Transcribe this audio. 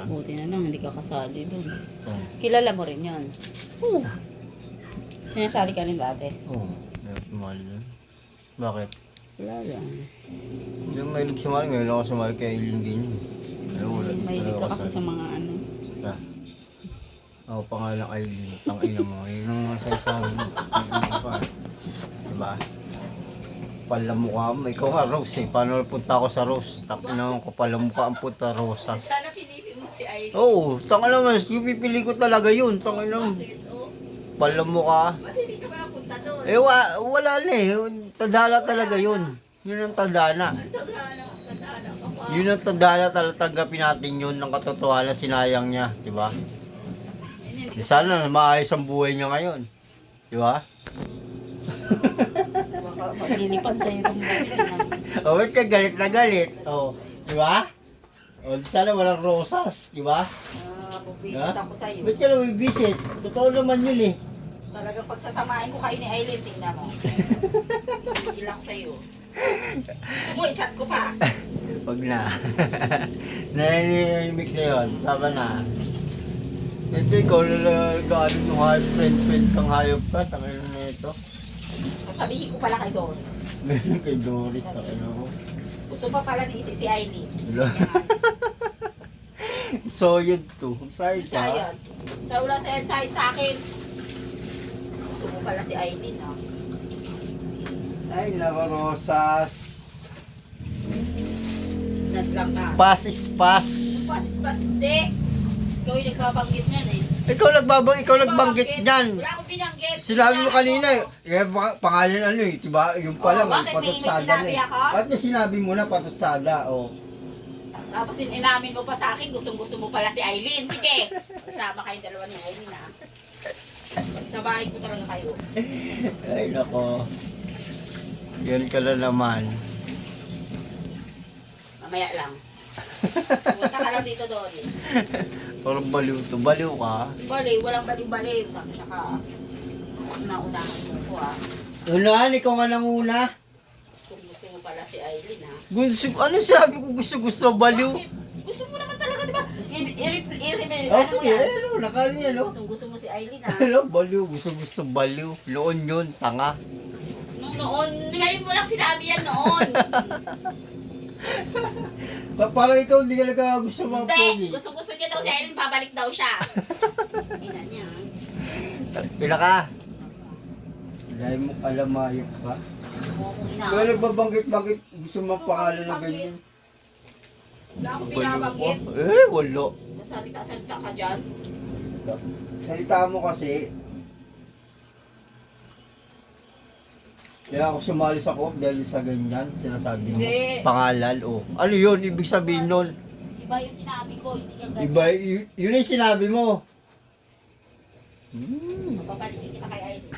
Buti na lang, hindi ka kasali doon. Saan? Kilala mo rin yan. Oo. Sinasali ka rin dati. Oo. Sumali doon. Bakit? Wala lang. Hindi mo mahilig sumali. Ngayon ako sumali kay Aileen din. Wala. Mahilig ka kasi sa mga ano. Ah. Ako pangalang Aileen. Tangina mo. Yun ang masasabi mo. Diba? Palamukha mo. Ikaw ka, Rose eh. Paano punta ako sa Rose? Takina ko palamukha ang punta Rosa. Sana pinili mo si Aileen. Oo. Tangina mo. Yung pipili ko talaga yun. Tangina mo. Palamukha. Ba't hindi ka ba napunta doon? Eh, wala na eh. Tadhana talaga yun. Yun ang tadhana. Tadhana ka pa. Yun ang tadhana talaga tanggapin natin yun ng katotohanan sinayang niya. Diba? Di sana maayos ang buhay niya ngayon. Diba? Baka maglilipad sa'yo itong gabi. O, ba't ka galit na galit? O, diba? O, di sana walang rosas. Diba? Pupisit ako sa'yo. Ba't ka na may visit? Totoo naman yun eh. Talagang pagsasamahin ko kayo ni Aileen, tingnan mo. Hindi lang sa'yo. Gusto mo, i-chat ko pa. Wag na. Nananimik na yun. Tama na. Ito ikaw gaano yung hayop, friend kang hayop ka. Tangin na ito. Sabihin ko pala kay Doris. Ganyan kay Doris. Tangin mo. Gusto pa pala ni si Aileen. So yun to. Sa'yo ka. Sayad. Sa wala sayad sa akin. Gusto mo pala si Aileen, ha? Ay, nako Rosas. Nadlang ka. Pass is pass. Pas, hindi. Ikaw yung nagbabanggit niyan eh. Ikaw nagbanggit niyan. Wala akong binanggit. Sinabi mo kanina eh, pangalan ano eh, diba? Yung pala, bakit may patutsada na sinabi eh. ako? Ba't na sinabi mo na patutsada? Oh. Tapos inamin mo pa sa akin, gustong-gusto mo pala si Aileen. Sige, magsama kayong dalawa ni Aileen, ha? Sa bahay ko talaga kayo. Ay, nako. Yan ka na naman. Mamaya lang. Pumunta ka lang dito, Doris. Parang baliw to. Baliw ka? Baliw, walang baliw-baliw. Saka, naunahan mo ko, ha? Unahan, ikaw nga nanguna. Gusto mo pala si Aileen, ha? Ano sabi ko gusto baliw? Bakit? Gusto mo naman talaga, di ba? I-remember. Oh, sige, ano, nakali yan, no? Gusto mo si Aileen, ha? Ano, baliw, gusto baliw. Noon yun, tanga. Noon, ngayon mo lang sinabi yan noon. Parang ikaw hindi ka nagkagusto mga Hindi, pogi. gusto niya daw si Aileen, babalik daw siya. Ina niya. Pila ka? Dahil mo alamayok ka. Kaya nagbabanggit-banggit gusto mong pangalan na ganyan. Wala akong binabanggit. Wala. Sasalita-salita ka dyan. Salita mo kasi. Kaya ako sumali sa co-op dahil sa ganyan, sinasabi mo. Hindi. Pangalan, oh. Ano yun? Ibig sabihin nun? Iba yung sinabi ko, hindi yung ganyan. Iba, yun yung sinabi mo. Mapapalitin kita kay Aileen.